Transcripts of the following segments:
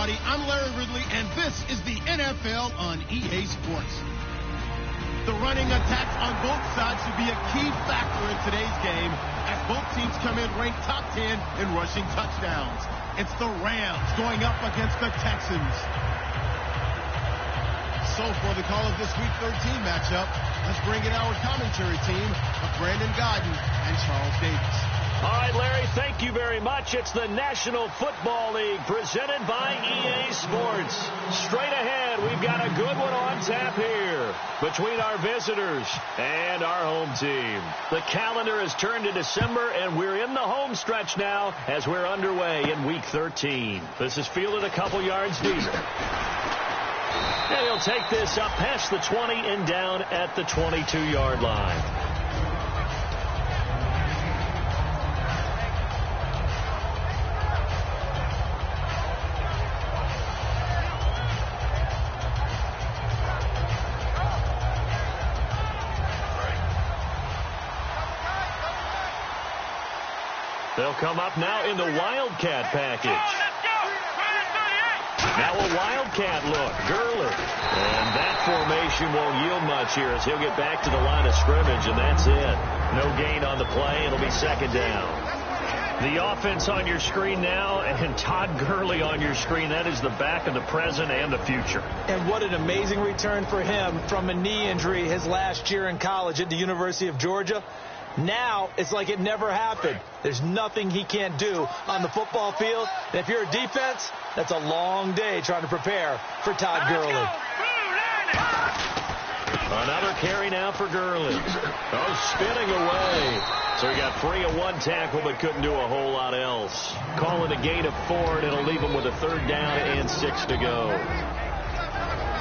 everybody. I'm Larry Ridley, and this is the NFL on EA Sports. The running attacks on both sides should be a key factor in today's game as both teams come in ranked top 10 in rushing touchdowns. It's the Rams going up against the Texans. So for the call of this Week 13 matchup, let's bring in our commentary team of Brandon Godden and Charles Davis. All right, Larry, thank you very much. It's the National Football League presented by EA Sports. Straight ahead, we've got a good one on tap here between our visitors and our home team. The calendar has turned to December, and we're in the home stretch now as we're underway in Week 13. This is fielded a couple yards deep. And he'll take this up past the 20 and down at the 22-yard line. They'll come up now in the Wildcat package. Now a Wildcat look. Gurley. And that formation won't yield much here as he'll get back to the line of scrimmage, and that's it. No gain on the play. It'll be second down. The offense on your screen now, and Todd Gurley on your screen. That is the back of the present and the future. And what an amazing return for him from a knee injury his last year in college at the University of Georgia. Now it's like it never happened. There's nothing he can't do on the football field. And if you're a defense, that's a long day trying to prepare for Todd Gurley. Another carry now for Gurley. Oh, spinning away. So he got free of one tackle but couldn't do a whole lot else. Calling a gain of 4, and it'll leave him with a third down and 6 to go.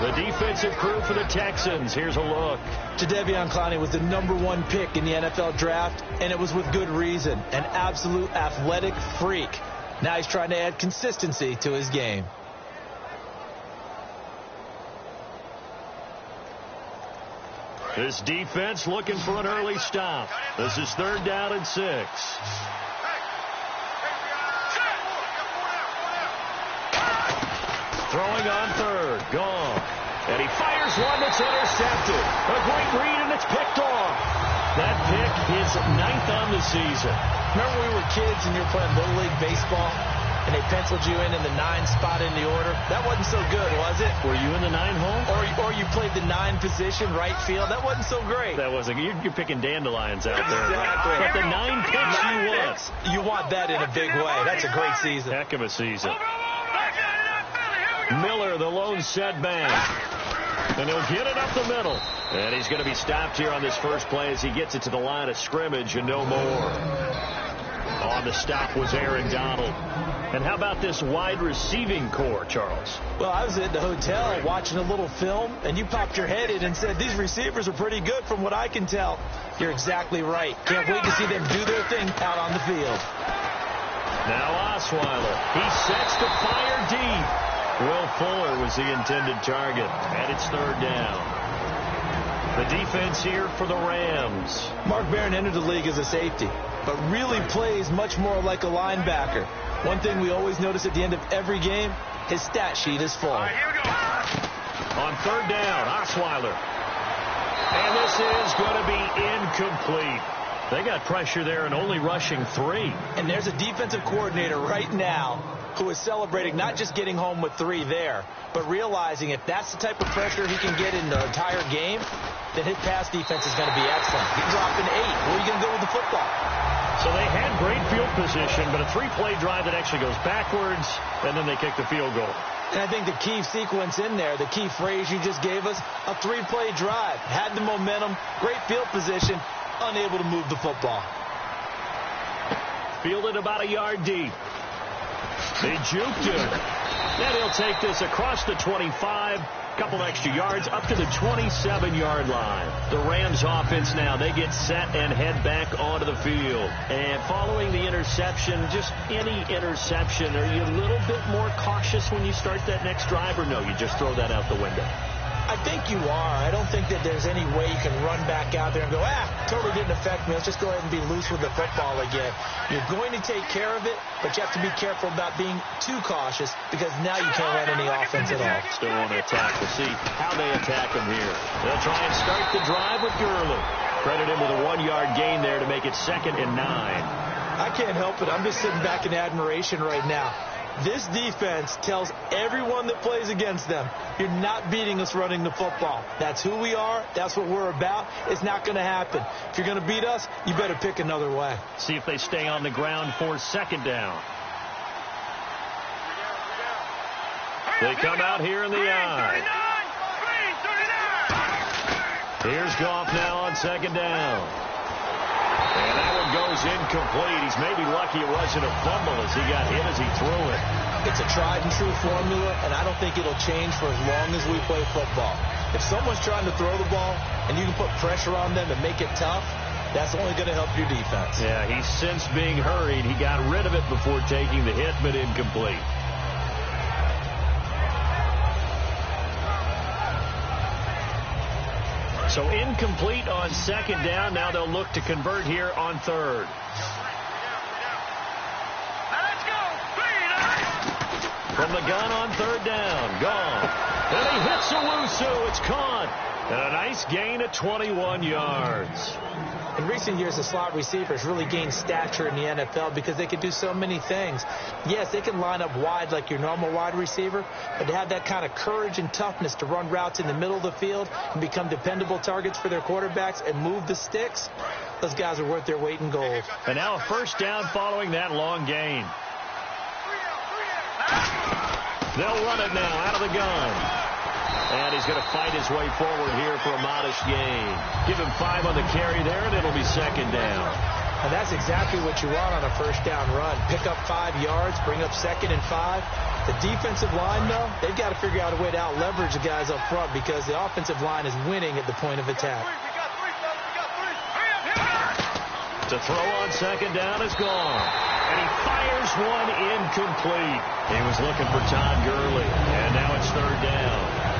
The defensive crew for the Texans. Here's a look. Jadeveon Clowney was the #1 pick in the NFL draft, and it was with good reason. An absolute athletic freak. Now he's trying to add consistency to his game. This defense looking for an early stop. This is third down and 6. Throwing on third. Gone. And he fires one that's intercepted. A great read, and it's picked off. That pick is 9th on the season. Remember we were kids and you were playing Little League Baseball, and they penciled you in the 9 spot in the order? That wasn't so good, was it? Were you in the 9 hole? Or you played the 9 position, right field? That wasn't so great. That wasn't. You're picking dandelions out there. Exactly. But the 9 picks you want. You want that in a big way. That's a great season. Heck of a season. Miller, the lone setback. And he'll get it up the middle. And he's going to be stopped here on this first play as he gets it to the line of scrimmage and no more. On the stop was Aaron Donald. And how about this wide receiving core, Charles? Well, I was at the hotel watching a little film, and you popped your head in and said, these receivers are pretty good from what I can tell. You're exactly right. Can't wait to see them do their thing out on the field. Now Osweiler. He sets to fire deep. Will Fuller was the intended target, and it's third down. The defense here for the Rams. Mark Barron entered the league as a safety, but really plays much more like a linebacker. One thing we always notice at the end of every game, his stat sheet is full. All right, here we go. On third down, Osweiler. And this is going to be incomplete. They got pressure there and only rushing 3. And there's a defensive coordinator right now who is celebrating not just getting home with 3 there, but realizing if that's the type of pressure he can get in the entire game, then his pass defense is going to be excellent. He's dropping 8. Where are you going to go with the football? So they had great field position, but a 3-play drive that actually goes backwards, and then they kick the field goal. And I think the key sequence in there, the key phrase you just gave us, a 3-play drive. Had the momentum, great field position, unable to move the football. Fielded about a yard deep. They juked him. And he'll take this across the 25. Couple extra yards up to the 27-yard line. The Rams offense now, they get set and head back onto the field. And following the interception, just any interception, are you a little bit more cautious when you start that next drive, or no, you just throw that out the window? I think you are. I don't think that there's any way you can run back out there and go, totally didn't affect me. Let's just go ahead and be loose with the football again. You're going to take care of it, but you have to be careful about being too cautious because now you can't run any offense at all. Still want to attack. We'll see how they attack him here. They'll try and start the drive with Gurley. Credit him with a 1-yard gain there to make it 2nd and 9. I can't help it. I'm just sitting back in admiration right now. This defense tells everyone that plays against them, you're not beating us running the football. That's who we are. That's what we're about. It's not going to happen. If you're going to beat us, you better pick another way. See if they stay on the ground for 2nd down. They come out here in the eye. Here's Goff now on 2nd down. And that one goes incomplete. He's maybe lucky it wasn't a fumble as he got hit as he threw it. It's a tried-and-true formula, and I don't think it'll change for as long as we play football. If someone's trying to throw the ball and you can put pressure on them and make it tough, that's only going to help your defense. Yeah, he's since being hurried. He got rid of it before taking the hit, but incomplete. So incomplete on 2nd down. Now they'll look to convert here on 3rd. From the gun on 3rd down. Gone. And he hits Owusu. It's caught. And a nice gain of 21 yards. In recent years, the slot receivers really gained stature in the NFL because they can do so many things. Yes, they can line up wide like your normal wide receiver, but to have that kind of courage and toughness to run routes in the middle of the field and become dependable targets for their quarterbacks and move the sticks, those guys are worth their weight in gold. And now a 1st down following that long gain. They'll run it now out of the gun. And he's going to fight his way forward here for a modest gain. Give him 5 on the carry there, and it'll be 2nd down. And that's exactly what you want on a 1st down run. Pick up 5 yards, bring up 2nd and 5. The defensive line, though, they've got to figure out a way to out-leverage the guys up front because the offensive line is winning at the point of attack. To throw on 2nd down is gone. And he fires one incomplete. He was looking for Todd Gurley. And now it's 3rd down.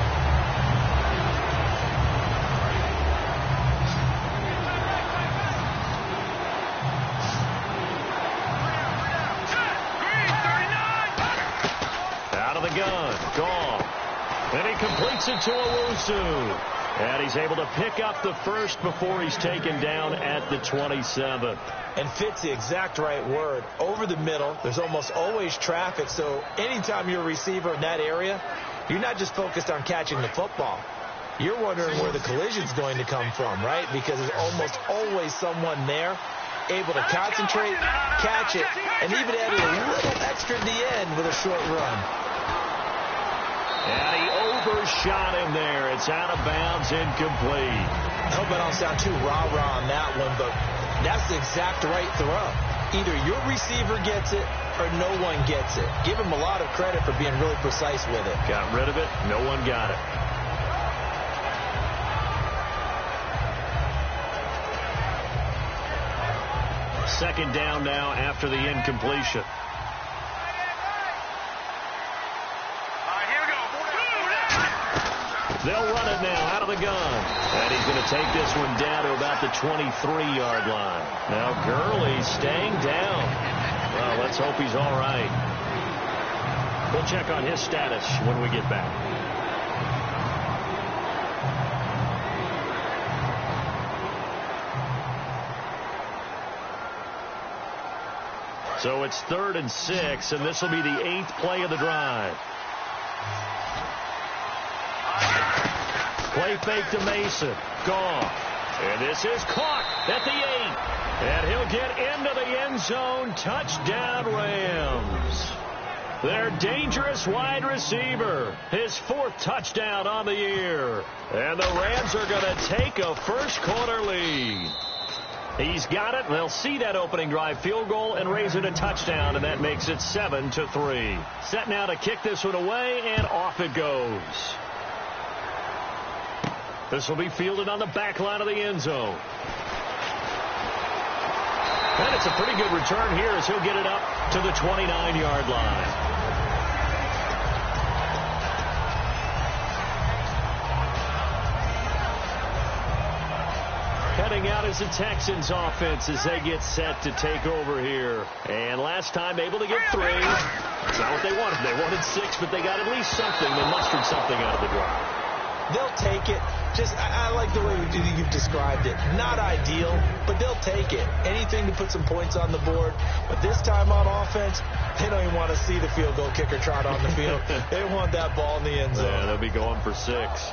Gone. And he completes it to Owusu. And he's able to pick up the 1st before he's taken down at the 27. And fit's the exact right word. Over the middle, there's almost always traffic. So anytime you're a receiver in that area, you're not just focused on catching the football. You're wondering where the collision's going to come from, right? Because there's almost always someone there able to concentrate, catch it, and even add a little extra at the end with a short run. And he overshot him there. It's out of bounds, incomplete. I hope I don't sound too rah-rah on that one, but that's the exact right throw. Either your receiver gets it or no one gets it. Give him a lot of credit for being really precise with it. Got rid of it. No one got it. Second down now after the incompletion. They'll run it now out of the gun. And he's going to take this one down to about the 23-yard line. Now Gurley staying down. Well, let's hope he's all right. We'll check on his status when we get back. So it's 3rd and 6, and this will be the 8th play of the drive. Play fake to Mason. Gone. And this is caught at the 8. And he'll get into the end zone. Touchdown, Rams. Their dangerous wide receiver. His 4th touchdown on the year. And the Rams are going to take a first-quarter lead. He's got it. They'll see that opening drive field goal and raise it a touchdown, and that makes it 7-3. Set now to kick this one away, and off it goes. This will be fielded on the back line of the end zone. And it's a pretty good return here as he'll get it up to the 29-yard line. heading out as the Texans offense as they get set to take over here. And last time able to get 3. That's not what they wanted. They wanted 6, but they got at least something. They mustered something out of the drive. They'll take it. I like the way you've described it. Not ideal, but they'll take it. Anything to put some points on the board. But this time on offense, they don't even want to see the field goal kicker trot on the field. They want that ball in the end zone. Yeah, they'll be going for 6.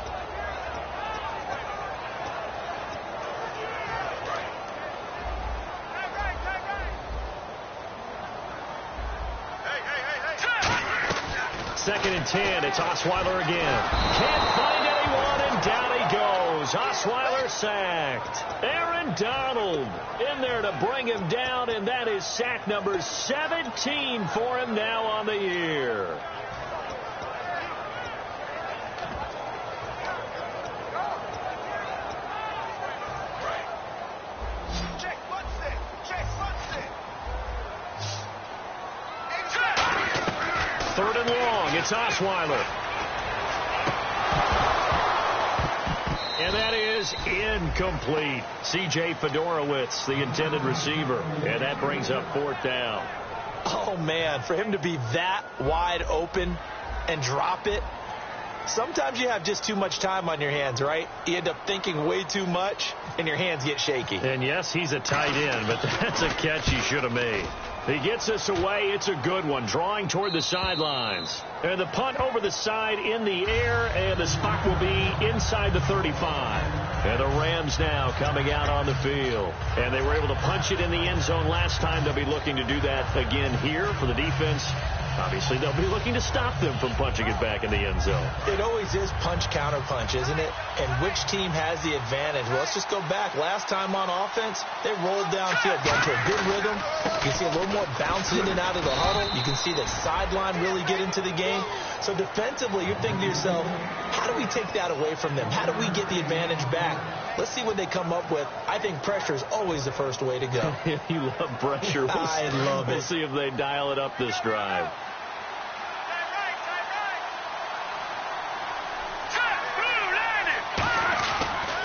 Second and 10. It's Osweiler again. Can't find anyone, and down he goes. Osweiler sacked. Aaron Donald in there to bring him down, and that is sack number 17 for him now on the year. Third and long. It's Osweiler. And that is incomplete. C.J. Fedorowicz, the intended receiver. And that brings up 4th down. Oh, man, for him to be that wide open and drop it. Sometimes you have just too much time on your hands, right? You end up thinking way too much, and your hands get shaky. And, yes, he's a tight end, but that's a catch he should have made. He gets this away. It's a good one, drawing toward the sidelines. And the punt over the side in the air, and the spot will be inside the 35. And the Rams now coming out on the field. And they were able to punch it in the end zone last time. They'll be looking to do that again here for the defense. Obviously, they'll be looking to stop them from punching it back in the end zone. It always is punch-counter-punch, isn't it? And which team has the advantage? Well, let's just go back. Last time on offense, they rolled downfield, got into a good rhythm. You can see a little more bounce in and out of the huddle. You can see the sideline really get into the game. So defensively, you're thinking to yourself, how do we take that away from them? How do we get the advantage back? Let's see what they come up with. I think pressure is always the first way to go. You love pressure. I love it. We'll see if they dial it up this drive.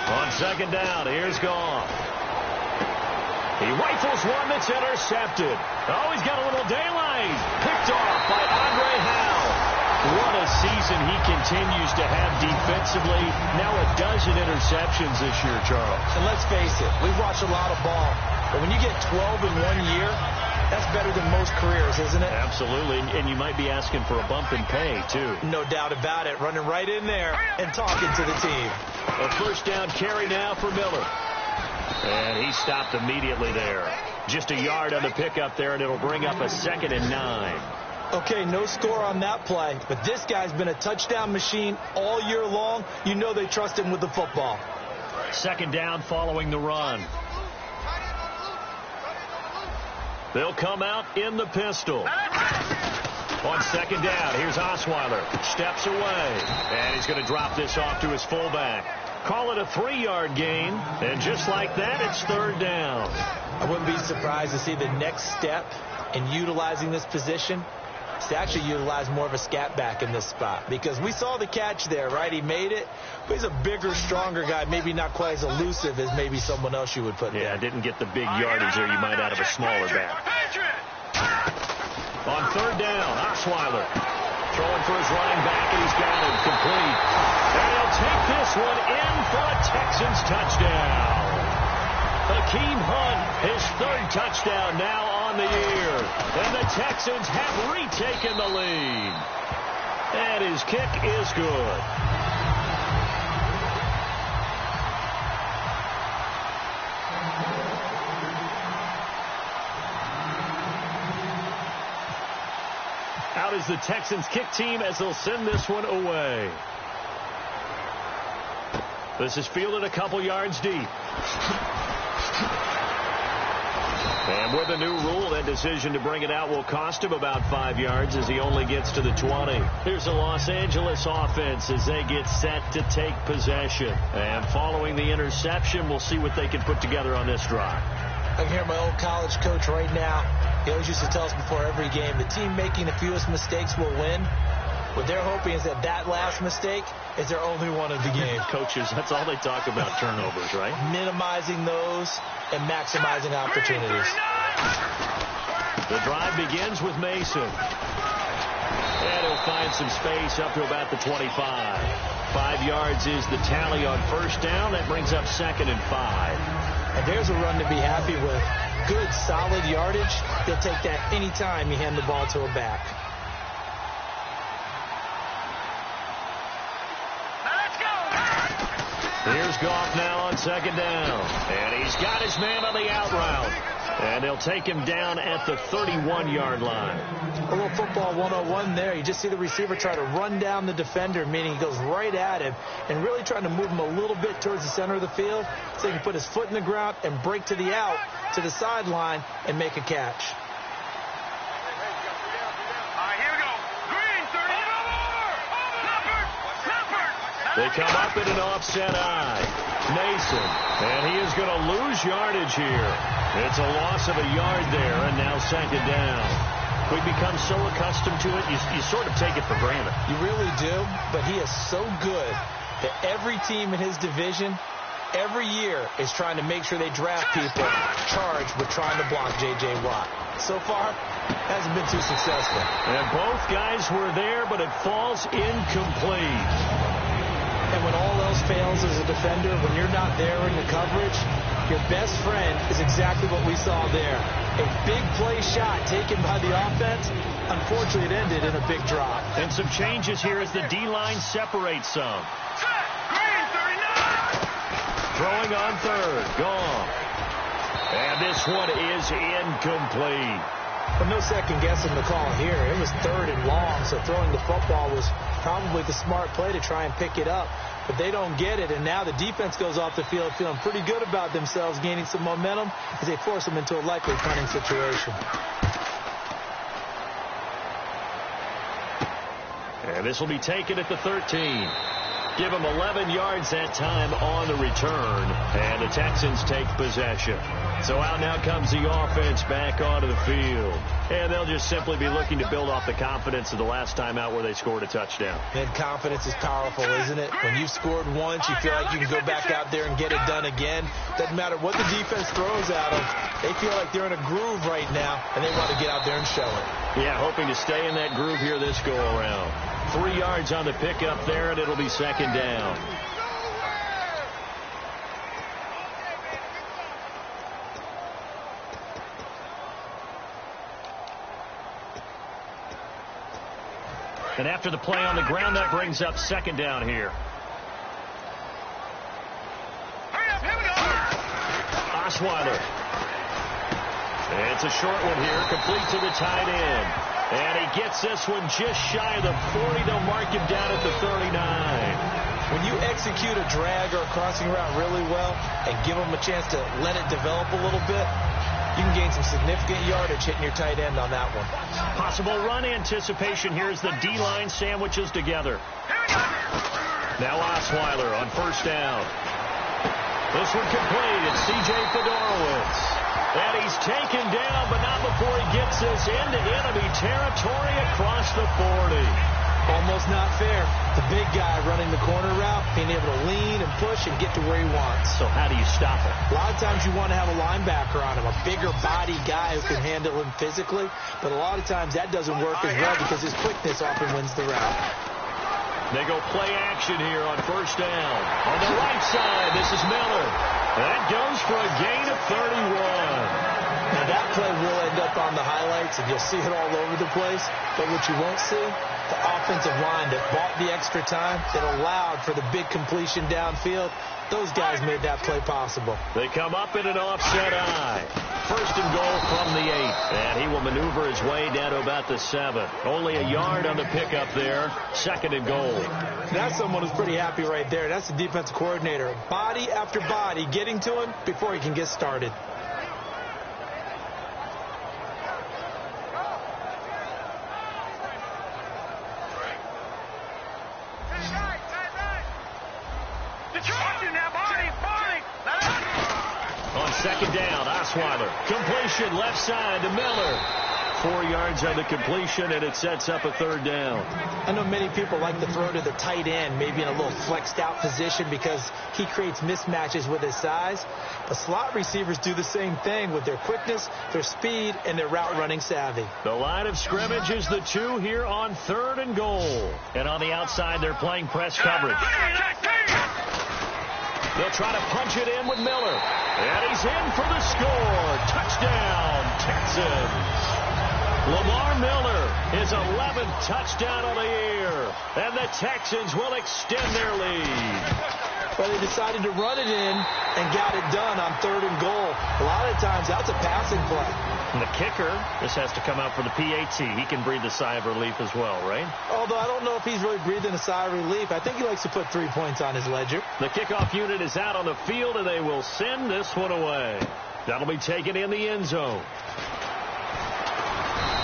On second down, here's Goff. He rifles one that's intercepted. Oh, he's got a little daylight. Picked off by Andre Howe. What a season he continues to have defensively. Now 12 interceptions this year, Charles. And let's face it, we've watched a lot of ball. But when you get 12 in 1 year, that's better than most careers, isn't it? Absolutely. And you might be asking for a bump in pay, too. No doubt about it. Running right in there and talking to the team. A first down carry now for Miller. And he stopped immediately there. Just a yard on the pickup there, and it'll bring up a 2nd and 9. Okay, no score on that play, but this guy's been a touchdown machine all year long. You know they trust him with the football. Second down following the run. They'll come out in the pistol. On second down, here's Osweiler. Steps away, and he's going to drop this off to his fullback. Call it a 3-yard gain, and just like that, it's 3rd down. I wouldn't be surprised to see the next step in utilizing this position is to actually utilize more of a scat back in this spot, because we saw the catch there, right? He made it, but he's a bigger, stronger guy, maybe not quite as elusive as maybe someone else you would put there. Yeah, didn't get the big yardage there you might out of a smaller back. On 3rd down, Osweiler throwing for his running back, and he's got it complete. And he'll take this one in for a Texans touchdown. Hakeem Hunt, his 3rd touchdown now on the year. And the Texans have retaken the lead. And his kick is good. Out is the Texans kick team as they'll send this one away. This is fielded a couple yards deep. And with a new rule, that decision to bring it out will cost him about 5 yards as he only gets to the 20. Here's the Los Angeles offense as they get set to take possession. And following the interception, we'll see what they can put together on this drive. I can hear my old college coach right now. He always used to tell us before every game, the team making the fewest mistakes will win. What they're hoping is that that last mistake is their only one of the game. Coaches, that's all they talk about, turnovers, right? Minimizing those and maximizing opportunities. The drive begins with Mason. And he'll find some space up to about the 25. 5 yards is the tally on first down. That brings up 2nd and 5. And there's a run to be happy with. Good, solid yardage. They'll take that anytime you hand the ball to a back. Here's Goff now on 2nd down. And he's got his man on the out route. And they'll take him down at the 31-yard line. A little football 101 there. You just see the receiver try to run down the defender, meaning he goes right at him and really trying to move him a little bit towards the center of the field so he can put his foot in the ground and break to the out, to the sideline, and make a catch. They come up in an offset eye. Mason, and he is going to lose yardage here. It's a loss of a yard there, and now 2nd down. We become so accustomed to it, you sort of take it for granted. You really do, but he is so good that every team in his division, every year, is trying to make sure they draft people charged with trying to block J.J. Watt. So far, hasn't been too successful. And both guys were there, but it falls incomplete. And when all else fails as a defender, when you're not there in the coverage, your best friend is exactly what we saw there. A big play shot taken by the offense. Unfortunately, it ended in a big drop. And some changes here as the D-line separates some. Throwing on 3rd. Gone. And this one is incomplete. But no second guessing the call here. It was 3rd and long, so throwing the football was probably the smart play to try and pick it up. But they don't get it, and now the defense goes off the field feeling pretty good about themselves, gaining some momentum as they force them into a likely punting situation. And this will be taken at the 13. Give them 11 yards that time on the return. And the Texans take possession. So out now comes the offense back onto the field. And they'll just simply be looking to build off the confidence of the last time out where they scored a touchdown. And confidence is powerful, isn't it? When you've scored once, you feel like you can go back out there and get it done again. Doesn't matter what the defense throws at them. They feel like they're in a groove right now, and they want to get out there and show it. Yeah, hoping to stay in that groove here this go-around. 3 yards on the pickup there, and it'll be 2nd down. And after the play on the ground, that brings up 2nd down here. Osweiler. And it's a short one here, complete to the tight end. And he gets this one just shy of the 40. They'll mark him down at the 39. When you execute a drag or a crossing route really well and give them a chance to let it develop a little bit, you can gain some significant yardage hitting your tight end on that one. Possible run anticipation here as the D-line sandwiches together. Now Osweiler on 1st down. This one complete. It's C.J. Fedorowicz. And he's taken down, but not before he gets this into enemy territory across the 40. Almost not fair. The big guy running the corner route, being able to lean and push and get to where he wants. So how do you stop him? A lot of times you want to have a linebacker on him, a bigger body guy who can handle him physically. But a lot of times that doesn't work as well because his quickness often wins the route. They go play action here on 1st down. On the right side, this is Miller. That goes for a gain of 31. Now that play will end up on the highlights, and you'll see it all over the place. But what you won't see, the offensive line that bought the extra time, that allowed for the big completion downfield, those guys made that play possible. They come up in an offset eye. 1st and goal from the 8. And he will maneuver his way down to about the 7. Only a yard on the pickup there. 2nd and goal. That's someone who's pretty happy right there. That's the defensive coordinator. Body after body getting to him before he can get started. On 2nd down, Osweiler. Completion left side to Miller. 4 yards on the completion, and it sets up a third down. I know many people like to throw to the tight end, maybe in a little flexed out position because he creates mismatches with his size. But slot receivers do the same thing with their quickness, their speed, and their route running savvy. The line of scrimmage is the 2 here on 3rd and goal. And on the outside, they're playing press coverage. They'll try to punch it in with Miller. And he's in for the score. Touchdown, Texans. Lamar Miller, his 11th touchdown of the year. And the Texans will extend their lead. Well, they decided to run it in and got it done on 3rd and goal. A lot of times, that's a passing play. And the kicker, this has to come out for the PAT. He can breathe a sigh of relief as well, right? Although I don't know if he's really breathing a sigh of relief. I think he likes to put 3 points on his ledger. The kickoff unit is out on the field, and they will send this one away. That'll be taken in the end zone.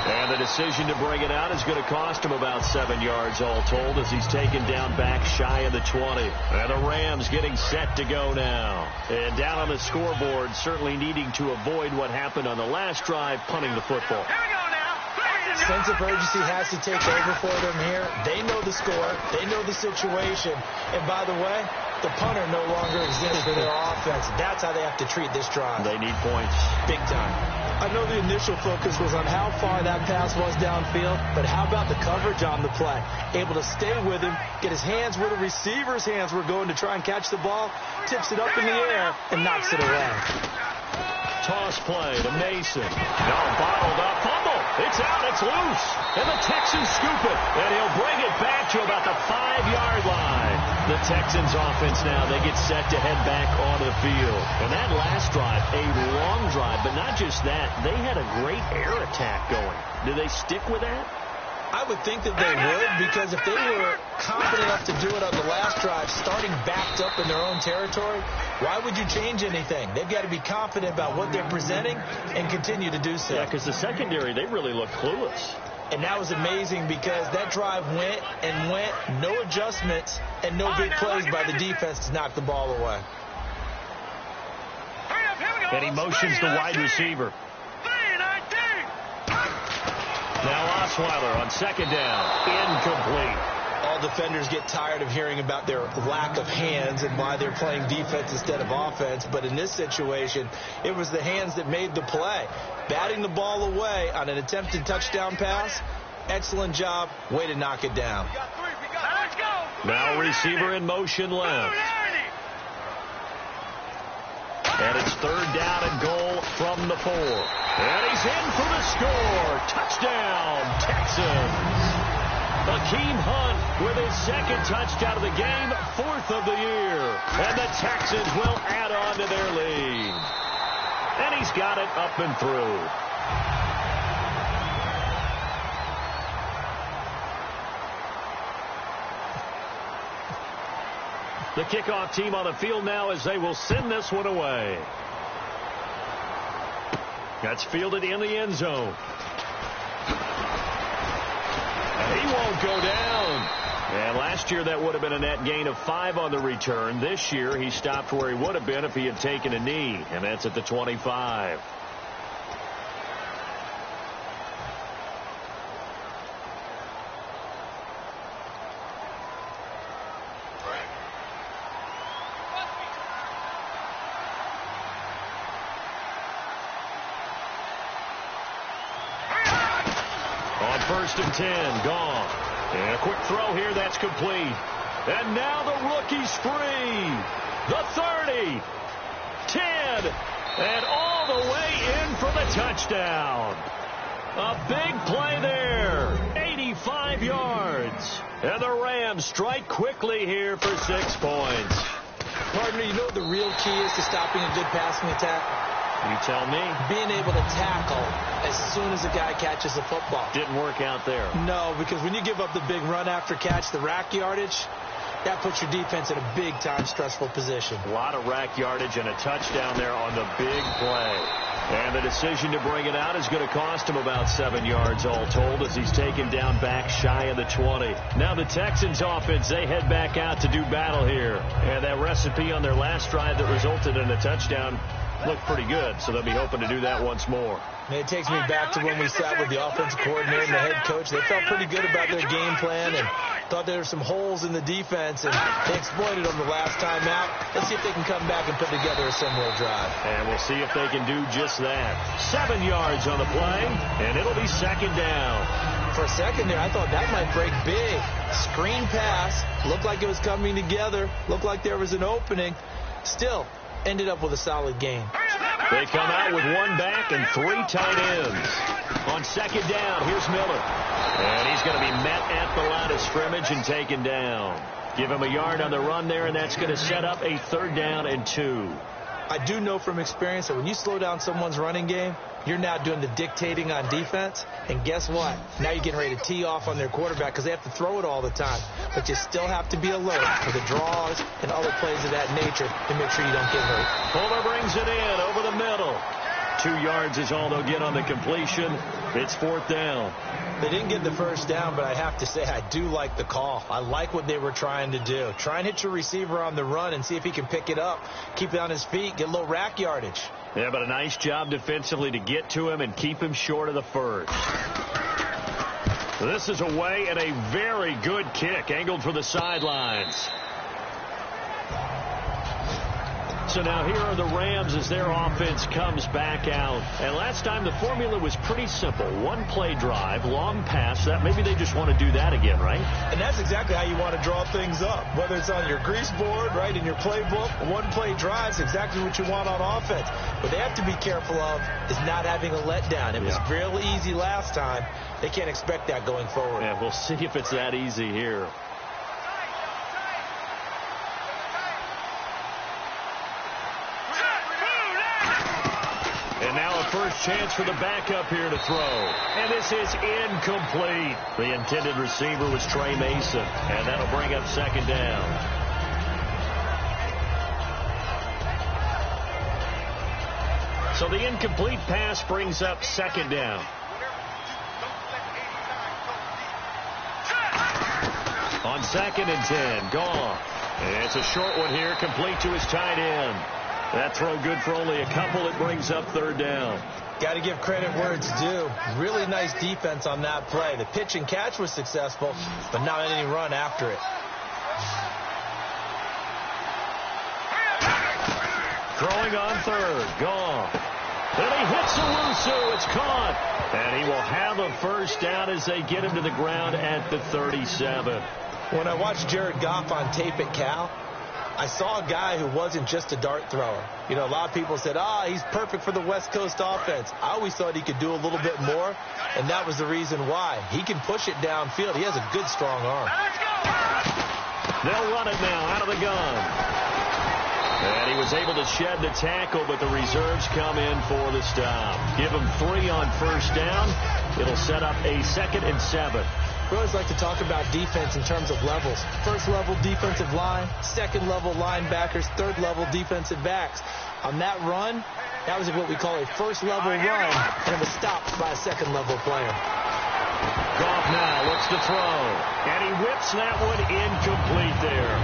And the decision to bring it out is going to cost him about 7 yards all told as he's taken down back shy of the 20. And the Rams getting set to go now. And down on the scoreboard, certainly needing to avoid what happened on the last drive, punting the football. Sense of urgency has to take over for them here. They know the score. They know the situation. And by the way, the punter no longer exists for their offense. That's how they have to treat this drive. They need points. Big time. I know the initial focus was on how far that pass was downfield, but how about the coverage on the play? Able to stay with him, get his hands where the receiver's hands were going to try and catch the ball, tips it up in the air, and knocks it away. Toss play to Mason. Now bottled up. Fumble. It's out. It's loose. And the Texans scoop it. And he'll bring it back to about the 5-yard line. The Texans offense now, they get set to head back onto the field. And that last drive, a long drive, but not just that. They had a great air attack going. Do they stick with that? I would think that they would, because if they were confident enough to do it on the last drive, starting backed up in their own territory, why would you change anything? They've got to be confident about what they're presenting and continue to do so. Yeah, because the secondary, they really look clueless. And that was amazing because that drive went and went, no adjustments, and no big plays by the defense to knock the ball away. And he motions the wide receiver. Now Osweiler on 2nd down. Incomplete. All defenders get tired of hearing about their lack of hands and why they're playing defense instead of offense. But in this situation, it was the hands that made the play. Batting the ball away on an attempted touchdown pass. Excellent job. Way to knock it down. Now receiver in motion left. And it's 3rd down and goal from the 4. And he's in for the score. Touchdown, Texans. Akeem Hunt with his 2nd touchdown of the game, 4th of the year. And the Texans will add on to their lead. And he's got it up and through. The kickoff team on the field now as they will send this one away. That's fielded in the end zone. And he won't go down. And last year that would have been a net gain of 5 on the return. This year he stopped where he would have been if he had taken a knee. And that's at the 25. On 1st and 10, gone. And a quick throw here, that's complete. And now the rookie's free. The 30, 10, and all the way in for the touchdown. A big play there, 85 yards. And the Rams strike quickly here for 6 points. Partner, you know what the real key is to stopping a good passing attack? You tell me. Being able to tackle as soon as a guy catches the football. Didn't work out there. No, because when you give up the big run after catch, the rack yardage, that puts your defense in a big-time stressful position. A lot of rack yardage and a touchdown there on the big play. And the decision to bring it out is going to cost him about 7 yards all told as he's taken down back shy of the 20. Now the Texans offense, they head back out to do battle here. And that recipe on their last drive that resulted in a touchdown looked pretty good, so they'll be hoping to do that once more. And it takes me back to when we sat with the offensive coordinator and the head coach. They felt pretty good about their game plan and thought there were some holes in the defense, and they exploited them the last time out. Let's see if they can come back and put together a similar drive. And we'll see if they can do just that. 7 yards on the play, and it'll be second down. For a second there, I thought that might break big. Screen pass. Looked like it was coming together. Looked like there was an opening. Still, ended up with a solid game. They come out with one back and 3 tight ends. On second down, here's Miller. And he's going to be met at the line of scrimmage and taken down. Give him a yard on the run there, and that's going to set up a 3rd down and 2. I do know from experience that when you slow down someone's running game, you're now doing the dictating on defense. And guess what? Now you're getting ready to tee off on their quarterback because they have to throw it all the time. But you still have to be alert for the draws and other plays of that nature to make sure you don't get hurt. Fuller brings it in over the middle. 2 yards is all they'll get on the completion. It's 4th down. They didn't get the first down, but I have to say I do like the call. I like what they were trying to do. Try and hit your receiver on the run and see if he can pick it up, keep it on his feet, get a little rack yardage. Yeah, but a nice job defensively to get to him and keep him short of the first. This is away and a very good kick, angled for the sidelines. So now here are the Rams as their offense comes back out. And last time the formula was pretty simple. 1 play drive, long pass. That maybe they just want to do that again, right? And that's exactly how you want to draw things up. Whether it's on your grease board, right, in your playbook, 1 play drive is exactly what you want on offense. What they have to be careful of is not having a letdown. It was real easy last time. They can't expect that going forward. Yeah, we'll see if it's that easy here. First chance for the backup here to throw. And this is incomplete. The intended receiver was Trey Mason. And that'll bring up 2nd down. So the incomplete pass brings up 2nd down. On 2nd and 10, gone. And it's a short one here, complete to his tight end. That throw good for only a couple. It brings up 3rd down. Got to give credit where it's due. Really nice defense on that play. The pitch and catch was successful, but not any run after it. Throwing on 3rd, gone. Then he hits Owusu. It's caught. And he will have a first down as they get him to the ground at the 37. When I watched Jared Goff on tape at Cal, I saw a guy who wasn't just a dart thrower. You know, a lot of people said, he's perfect for the West Coast offense. I always thought he could do a little bit more, and that was the reason why. He can push it downfield. He has a good, strong arm. They'll run it now out of the gun. And he was able to shed the tackle, but the reserves come in for the stop. Give him 3 on first down. It'll set up a 2nd and 7. We always like to talk about defense in terms of levels. 1st level defensive line, 2nd level linebackers, 3rd level defensive backs. On that run, that was what we call a 1st level run, and it was stopped by a 2nd level player. Goff now looks to throw, and he whips that one incomplete there.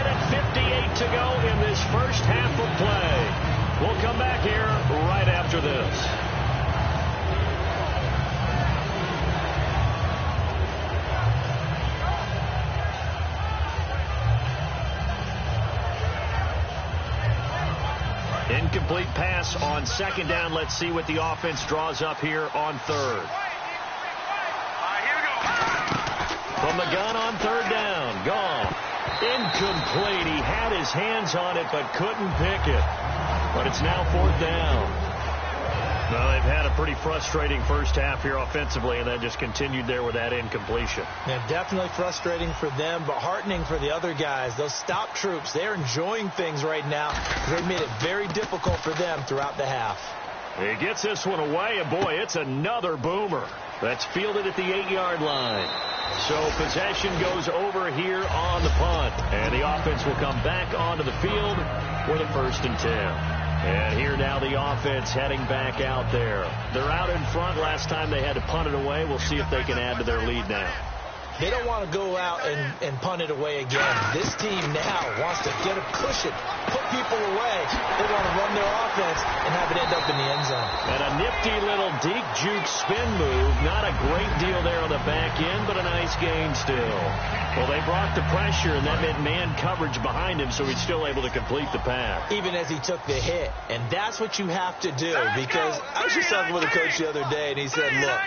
1:58 to go in this first half of play. We'll come back here right after this. Incomplete pass on 2nd down. Let's see what the offense draws up here on 3rd. From the gun on 3rd down. Gone. Incomplete. He had his hands on it but couldn't pick it. But it's now 4th down. Well, they've had a pretty frustrating first half here offensively, and then just continued there with that incompletion. Yeah, definitely frustrating for them, but heartening for the other guys. Those stop troops, they're enjoying things right now. They've made it very difficult for them throughout the half. He gets this one away, and boy, it's another boomer. That's fielded at the 8-yard line. So possession goes over here on the punt, and the offense will come back onto the field with a 1st and 10. And here now the offense heading back out there. They're out in front. Last time they had to punt it away. We'll see if they can add to their lead now. They don't want to go out and punt it away again. This team now wants to get a cushion, put people away. They want to run their offense and have it end up in the end zone. And a nifty little deep juke spin move. Not a great deal there on the back end, but a nice gain still. Well, they brought the pressure, and that meant man coverage behind him, so he's still able to complete the pass. Even as he took the hit. And that's what you have to do, because I was just talking with a coach the other day, and he said, look,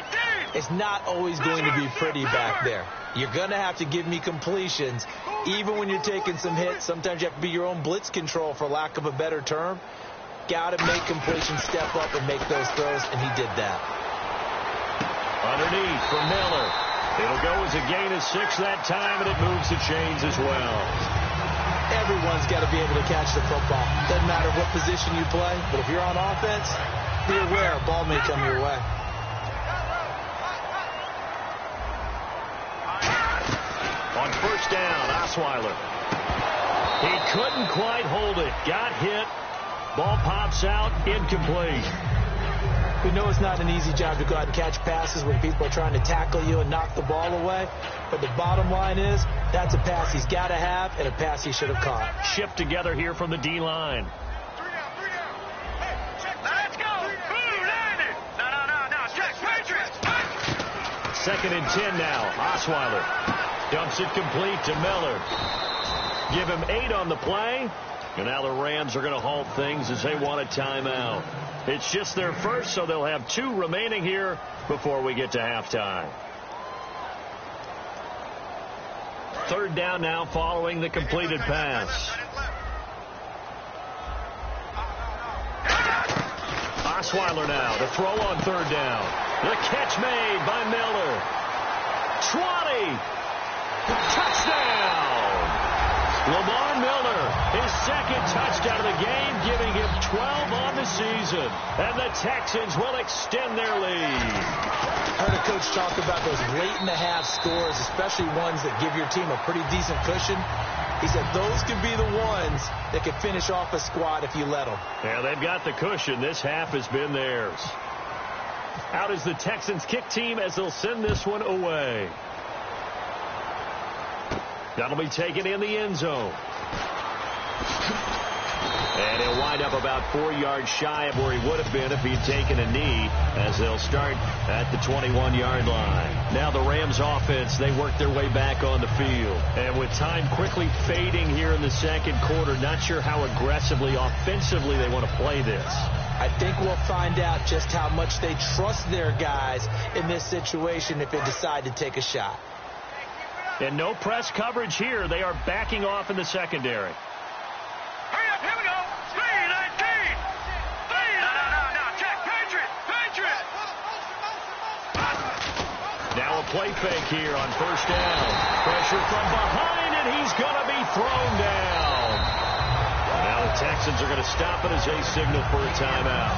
it's not always going to be pretty back there. You're going to have to give me completions. Even when you're taking some hits, sometimes you have to be your own blitz control, for lack of a better term. Got to make completions, step up, and make those throws, and he did that. Underneath for Miller. It'll go as a gain of 6 that time, and it moves the chains as well. Everyone's got to be able to catch the football. Doesn't matter what position you play, but if you're on offense, be aware a ball may come your way. On first down, Osweiler. He couldn't quite hold it. Got hit. Ball pops out. Incomplete. We know it's not an easy job to go out and catch passes when people are trying to tackle you and knock the ball away. But the bottom line is, that's a pass he's got to have and a pass he should have caught. Shift together here from the D-line. Let's go. No. Check. Patriots. 2nd and 10 now. Osweiler dumps it complete to Miller. Give him 8 on the play. And now the Rams are going to halt things as they want a timeout. It's just their first, so they'll have 2 remaining here before we get to halftime. 3rd down now following the completed pass. Osweiler now to throw on 3rd down. The catch made by Miller. 20. Touchdown. Lamar Miller, his 2nd touchdown of the game, giving him 12 on the season. And the Texans will extend their lead. Heard a coach talk about those late-in-the-half scores, especially ones that give your team a pretty decent cushion. He said those could be the ones that could finish off a squad if you let them. Yeah, they've got the cushion. This half has been theirs. Out is the Texans kick team as they'll send this one away. That'll be taken in the end zone. And he'll wind up about 4 yards shy of where he would have been if he'd taken a knee, as they'll start at the 21-yard line. Now the Rams offense, they work their way back on the field. And with time quickly fading here in the 2nd quarter, not sure how aggressively, offensively they want to play this. I think we'll find out just how much they trust their guys in this situation if they decide to take a shot. And no press coverage here. They are backing off in the secondary. Hurry up, here we go. Speed, 19. Speed. No. Check, Patriots. Now a play fake here on 1st down. Pressure from behind, and he's going to be thrown down. Now the Texans are going to stop it as they signal for a timeout.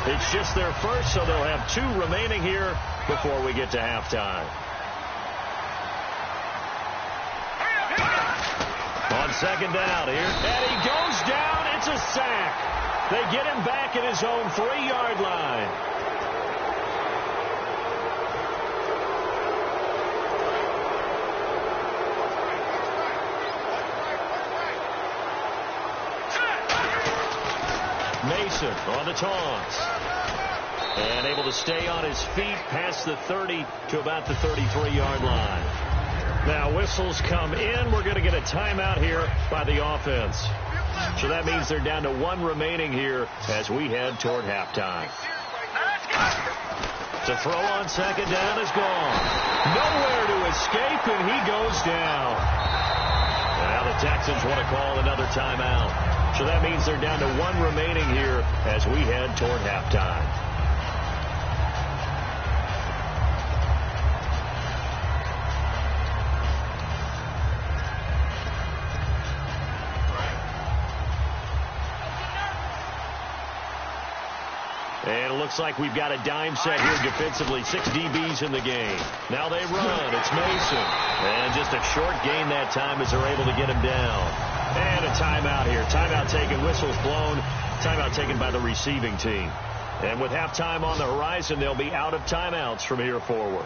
It's just their first, so they'll have 2 remaining here before we get to halftime. On 2nd down here, and he goes down. It's a sack. They get him back at his own 3-yard line. Mason on the taunts. And able to stay on his feet past the 30 to about the 33-yard line. Now whistles come in. We're going to get a timeout here by the offense. So that means they're down to 1 remaining here as we head toward halftime. To throw on 2nd down is gone. Nowhere to escape, and he goes down. Now the Texans want to call another timeout. So that means they're down to 1 remaining here as we head toward halftime. And it looks like we've got a dime set here defensively. 6 DBs in the game. Now they run. It's Mason. And just a short gain that time as they're able to get him down. And a timeout here. Timeout taken. Whistles blown. Timeout taken by the receiving team. And with halftime on the horizon, they'll be out of timeouts from here forward.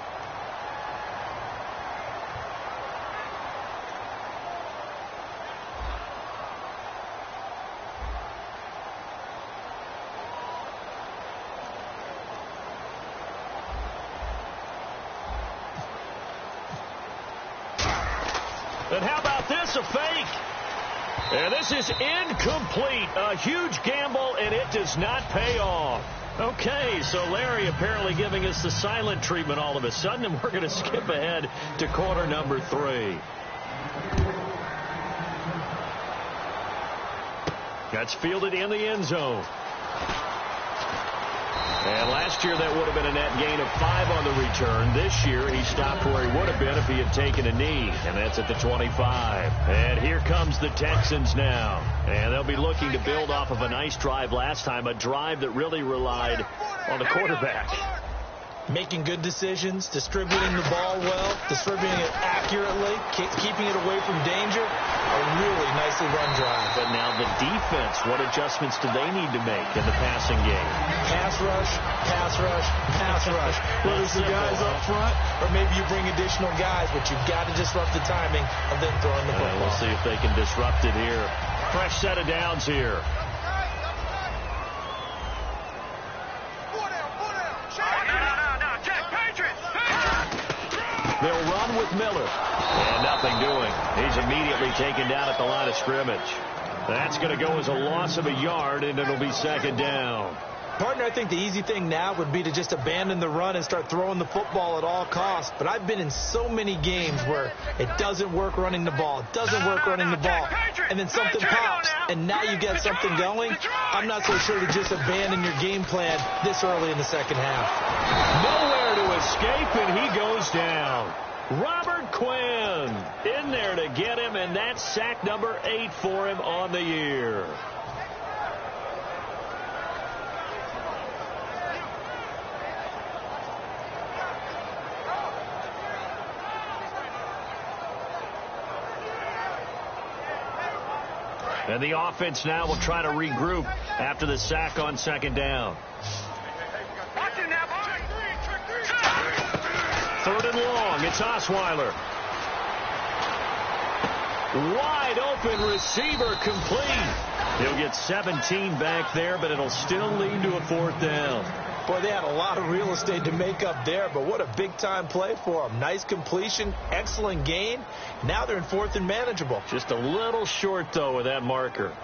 And how about this, a fake? And this is incomplete. A huge gamble, and it does not pay off. Okay, so Larry apparently giving us the silent treatment all of a sudden, and we're going to skip ahead to quarter number 3. That's fielded in the end zone. And last year that would have been a net gain of 5 on the return. This year he stopped where he would have been if he had taken a knee, and that's at the 25. And here comes the Texans now. And they'll be looking to build off of a nice drive last time, a drive that really relied on the quarterback. Making good decisions, distributing the ball well, distributing it accurately, keeping it away from danger. A really nicely run drive. But now the defense, what adjustments do they need to make in the passing game? Pass rush, pass rush, pass rush. Whether it's the guys up front, or maybe you bring additional guys, but you've got to disrupt the timing of them throwing the football. We'll see if they can disrupt it here. Fresh set of downs here. They'll run with Miller. And nothing doing. He's immediately taken down at the line of scrimmage. That's going to go as a loss of a yard, and it'll be second down. Partner, I think the easy thing now would be to just abandon the run and start throwing the football at all costs. But I've been in so many games where it doesn't work running the ball. It doesn't work running the ball. And then something pops, and now you get something going. I'm not so sure to just abandon your game plan this early in the second half. Nowhere to escape, and he goes down. Robert Quinn in there to get him, and that's sack number 8 for him on the year. And the offense now will try to regroup after the sack on second down. Third and long. It's Osweiler. Wide open receiver complete. He'll get 17 back there, but it'll still lead to a fourth down. Boy, they had a lot of real estate to make up there, but what a big-time play for them. Nice completion, excellent gain. Now they're in fourth and manageable. Just a little short, though, with that marker.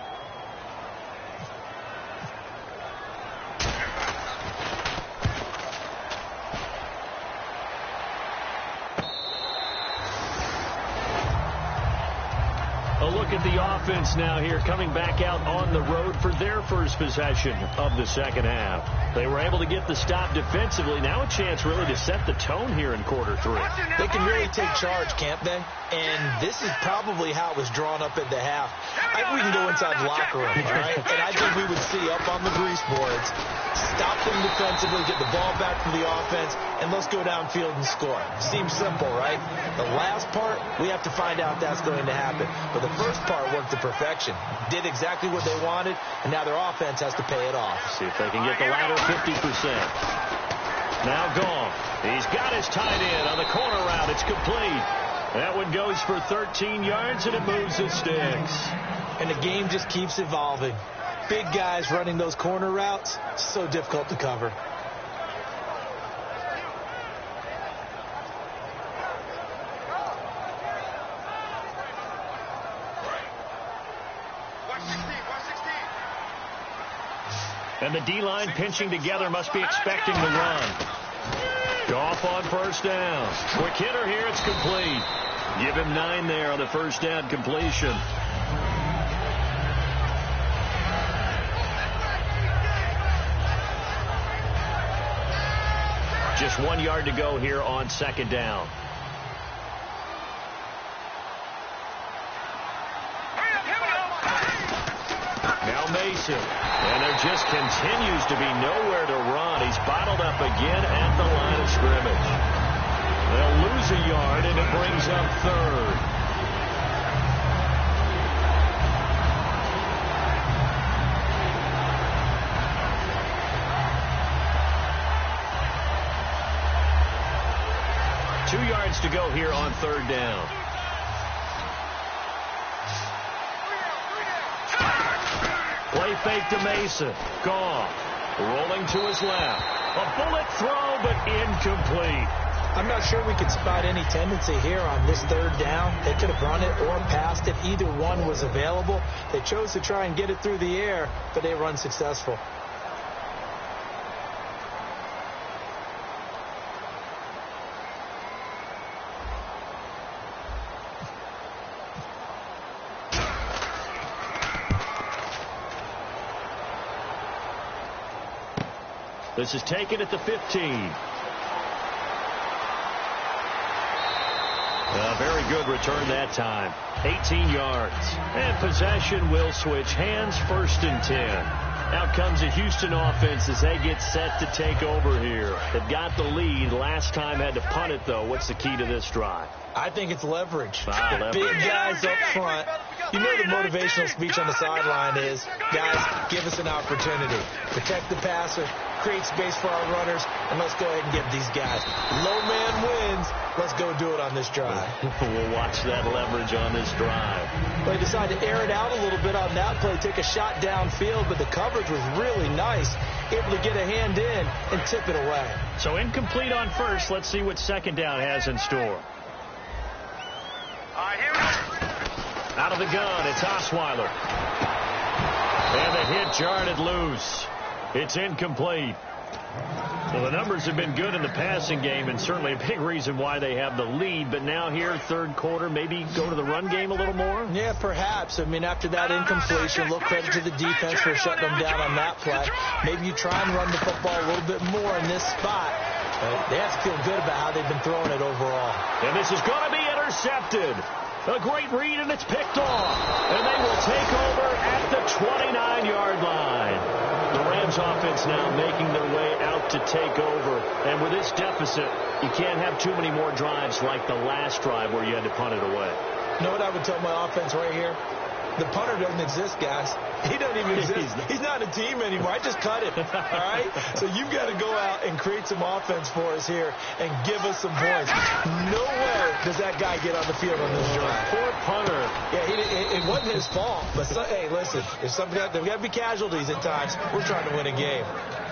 A look at the offense now here, coming back out on the road for their first possession of the second half. They were able to get the stop defensively. Now a chance really to set the tone here in quarter 3. They can really take charge, can't they? And this is probably how it was drawn up at the half. I think we can go inside the locker room, all right? And I think we would see up on the grease boards, stop them defensively, get the ball back from the offense, and let's go downfield and score. Seems simple, right? The last part, we have to find out that's going to happen. But the first part worked to perfection. Did exactly what they wanted, and now their offense has to pay it off. See if they can get the latter 50%. Now gone. He's got his tight end on the corner route. It's complete. That one goes for 13 yards, and it moves the sticks. And the game just keeps evolving. Big guys running those corner routes, so difficult to cover. And the D-line pinching together must be expecting the run. Goff on first down. Quick hitter here. It's complete. Give him 9 there on the first down completion. Just 1 yard to go here on second down. Now Mason. And there just continues to be nowhere to run. He's bottled up again at the line of scrimmage. They'll lose a yard, and it brings up third. Two yards to go here on third down. Play fake to Mason. Goff rolling to his left. A bullet throw, but incomplete. I'm not sure we could spot any tendency here on this third down. They could have run it or passed it. Either one was available. They chose to try and get it through the air, but they were unsuccessful. This is taken at the 15. A very good return that time. 18 yards. And possession will switch hands, 1st and 10. Out comes the Houston offense as they get set to take over here. They've got the lead. Last time had to punt it, though. What's the key to this drive? I think it's leverage. Leverage. Big guys up front. You know the motivational speech on the sideline is, guys, give us an opportunity. Protect the passer, create space for our runners, and let's go ahead and get these guys. Low man wins. Let's go do it on this drive. We'll watch that leverage on this drive. They decided to air it out a little bit on that play, take a shot downfield, but the coverage was really nice. Able to get a hand in and tip it away. So incomplete on first. Let's see what second down has in store. Out of the gun, it's Osweiler. And the hit jarred loose. It's incomplete. Well, the numbers have been good in the passing game, and certainly a big reason why they have the lead. But now here, third quarter, maybe go to the run game a little more? Yeah, perhaps. I mean, after that incompletion, a little credit to the defense for shutting them down on that play. Maybe you try and run the football a little bit more in this spot. They have to feel good about how they've been throwing it overall. And this is going to be intercepted. A great read, and it's picked off. And they will take over at the 29-yard line. The Rams offense now making their way out to take over. And with this deficit, you can't have too many more drives like the last drive where you had to punt it away. You know what I would tell my offense right here? The punter doesn't exist, guys. He doesn't even exist. He's not a team anymore. I just cut him. All right? So you've got to go out and create some offense for us here and give us some points. No way does that guy get on the field on this drive. Poor punter. Yeah, it wasn't his fault. But, hey, listen, there's got to be casualties at times. We're trying to win a game.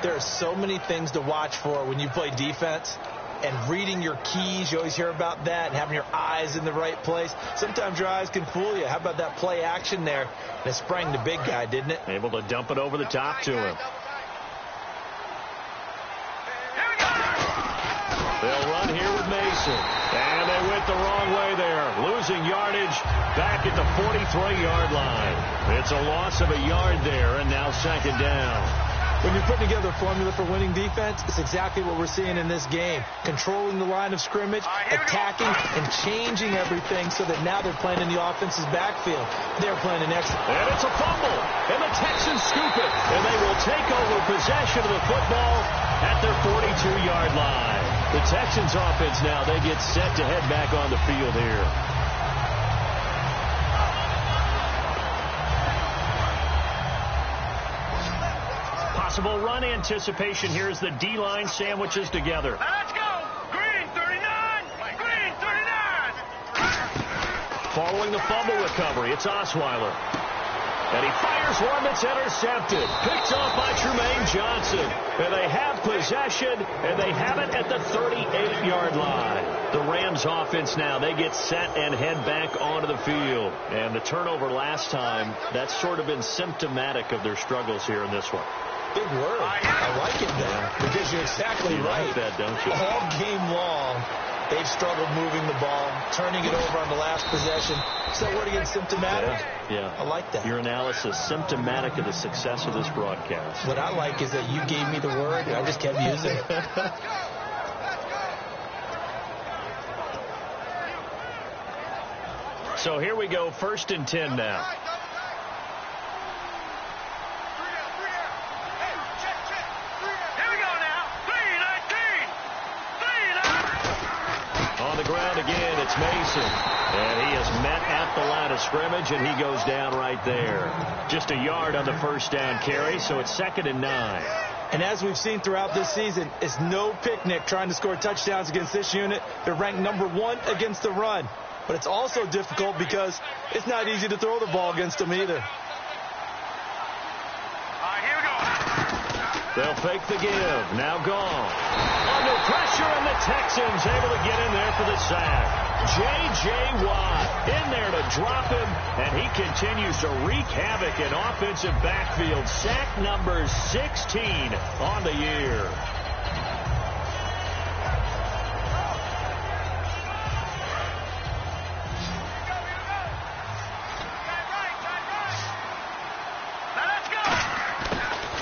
There are so many things to watch for when you play defense. And reading your keys, you always hear about that, and having your eyes in the right place. Sometimes your eyes can fool you. How about that play action there? And it sprang the big guy, didn't it? Able to dump it over the top to him. They'll run here with Mason. And they went the wrong way there. Losing yardage back at the 43-yard line. It's a loss of a yard there, and now second down. When you're putting together a formula for winning defense, it's exactly what we're seeing in this game. Controlling the line of scrimmage, attacking, and changing everything so that now they're playing in the offense's backfield. They're playing an excellent. And it's a fumble. And the Texans scoop it. And they will take over possession of the football at their 42-yard line. The Texans offense now, they get set to head back on the field here. Possible run anticipation here as the D-line sandwiches together. Let's go! Green 39! Green 39! Following the fumble recovery, it's Osweiler. And he fires one that's intercepted. Picked off by Tremaine Johnson. And they have possession, and they have it at the 38-yard line. The Rams offense now, they get set and head back onto the field. And the turnover last time, that's sort of been symptomatic of their struggles here in this one. Big word. I like it now because you're exactly right. Like that, don't you? All game long, they've struggled moving the ball, turning it over on the last possession. Is that word again, symptomatic? Yeah. I like that. Your analysis, symptomatic of the success of this broadcast. What I like is that you gave me the word, and I just kept using it. So here we go, 1st and 10 now. Again, it's Mason. And he is met at the line of scrimmage, and he goes down right there. Just a yard on the first down carry, so it's 2nd and 9. And as we've seen throughout this season, it's no picnic trying to score touchdowns against this unit. They're ranked number 1 against the run. But it's also difficult because it's not easy to throw the ball against them either. Here we go. They'll fake the give. Now gone. Under pressure, and the Texans able to get in there for the sack. J.J. Watt in there to drop him, and he continues to wreak havoc in offensive backfield. Sack number 16 on the year.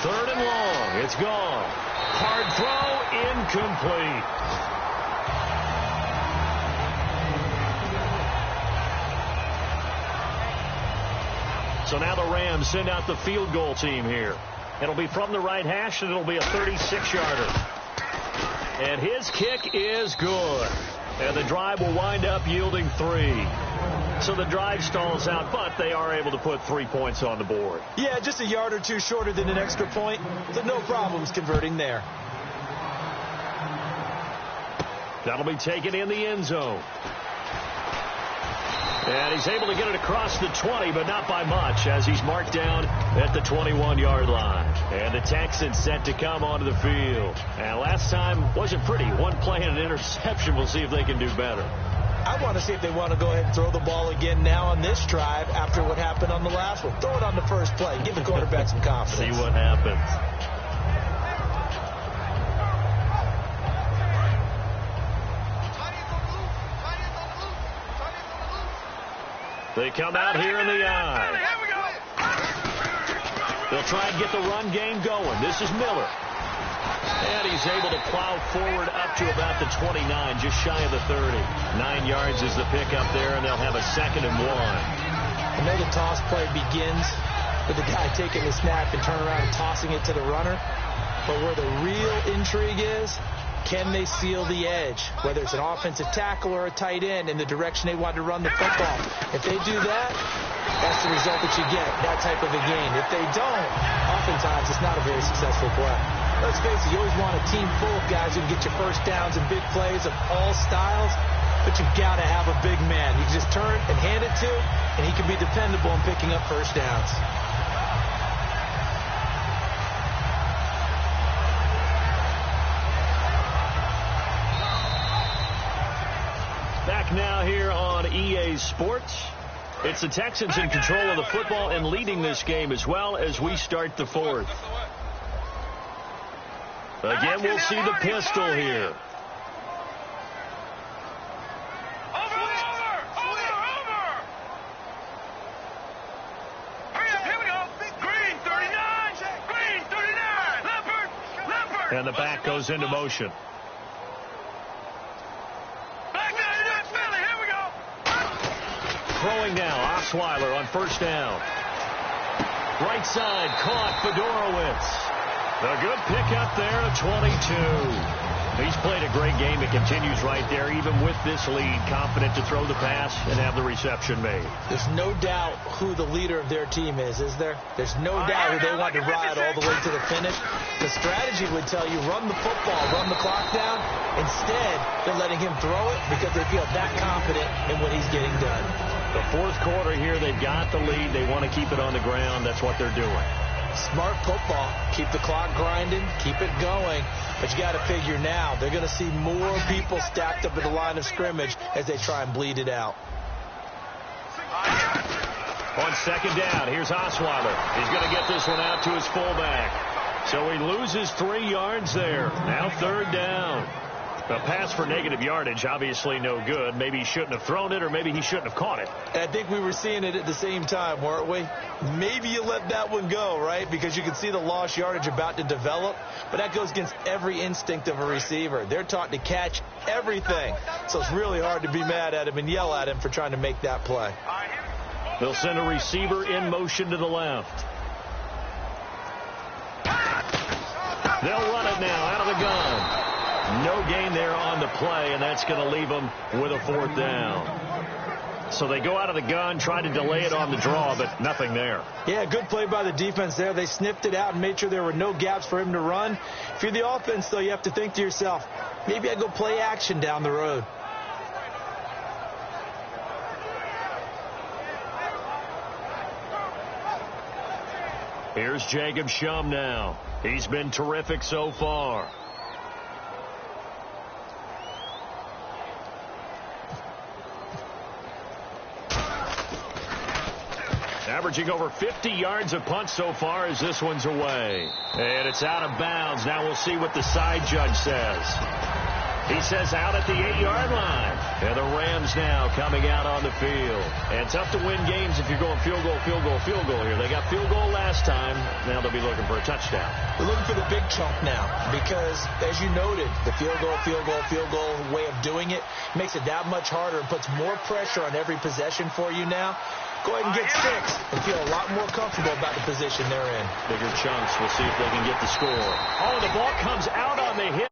Third and long. It's gone. Hard throw, incomplete. So now the Rams send out the field goal team here. It'll be from the right hash, and it'll be a 36-yarder. And his kick is good. And the drive will wind up yielding 3. So the drive stalls out, but they are able to put 3 points on the board. Yeah, just a yard or two shorter than an extra point. So no problems converting there. That'll be taken in the end zone. And he's able to get it across the 20, but not by much, as he's marked down at the 21-yard line. And the Texans set to come onto the field. And last time wasn't pretty. One play and an interception. We'll see if they can do better. I want to see if they want to go ahead and throw the ball again now on this drive after what happened on the last one. Throw it on the first play. Give the quarterback some confidence. See what happens. They come out here in the eye. They'll try and get the run game going. This is Miller. And he's able to plow forward up to about the 29, just shy of the 30. 9 yards is the pickup there, and they'll have a 2nd and 1. I know the toss play begins with the guy taking the snap and turning around and tossing it to the runner. But where the real intrigue is, can they seal the edge, whether it's an offensive tackle or a tight end, in the direction they want to run the football? If they do that, that's the result that you get, that type of a gain. If they don't, oftentimes it's not a very successful play. Let's face it, you always want a team full of guys who can get you first downs and big plays of all styles, but you've got to have a big man. You can just turn and hand it to, and he can be dependable in picking up first downs. Back now here on EA Sports. It's the Texans in control of the football and leading this game as well as we start the 4th. Again, we'll see the pistol here. Over! Hurry up, here we go. Green 39. Green 39. Leopard. And the back goes into motion. Throwing now, Osweiler on first down. Right side, caught Fedorowicz. A good pickup there at 22. He's played a great game. It continues right there, even with this lead. Confident to throw the pass and have the reception made. There's no doubt who the leader of their team is there? There's no doubt who they want to ride all the way to the finish. The strategy would tell you, run the football, run the clock down. Instead, they're letting him throw it because they feel that confident in what he's getting done. The 4th quarter here, they've got the lead. They want to keep it on the ground. That's what they're doing. Smart football. Keep the clock grinding. Keep it going. But you got to figure now, they're going to see more people stacked up at the line of scrimmage as they try and bleed it out. On 2nd down, here's Osweiler. He's going to get this one out to his fullback. So he loses 3 yards there. Now 3rd down. A pass for negative yardage, obviously no good. Maybe he shouldn't have thrown it, or maybe he shouldn't have caught it. I think we were seeing it at the same time, weren't we? Maybe you let that one go, right? Because you can see the lost yardage about to develop. But that goes against every instinct of a receiver. They're taught to catch everything. So it's really hard to be mad at him and yell at him for trying to make that play. They'll send a receiver in motion to the left. They'll run it now out of the gun. No gain there on the play, and that's going to leave them with a 4th down. So they go out of the gun, try to delay it on the draw, but nothing there. Yeah, good play by the defense there. They sniffed it out and made sure there were no gaps for him to run. If you're the offense, though, you have to think to yourself, maybe I go play action down the road. Here's Jacob Shum now. He's been terrific so far. Averaging over 50 yards a punt so far as this one's away. And it's out of bounds. Now we'll see what the side judge says. He says out at the 8-yard line. And the Rams now coming out on the field. And tough to win games if you're going field goal, field goal, field goal here. They got field goal last time. Now they'll be looking for a touchdown. We're looking for the big chunk now because, as you noted, the field goal way of doing it makes it that much harder and puts more pressure on every possession for you now. Go ahead and get 6 and feel a lot more comfortable about the position they're in. Bigger chunks. We'll see if they can get the score. Oh, the ball comes out on the hit.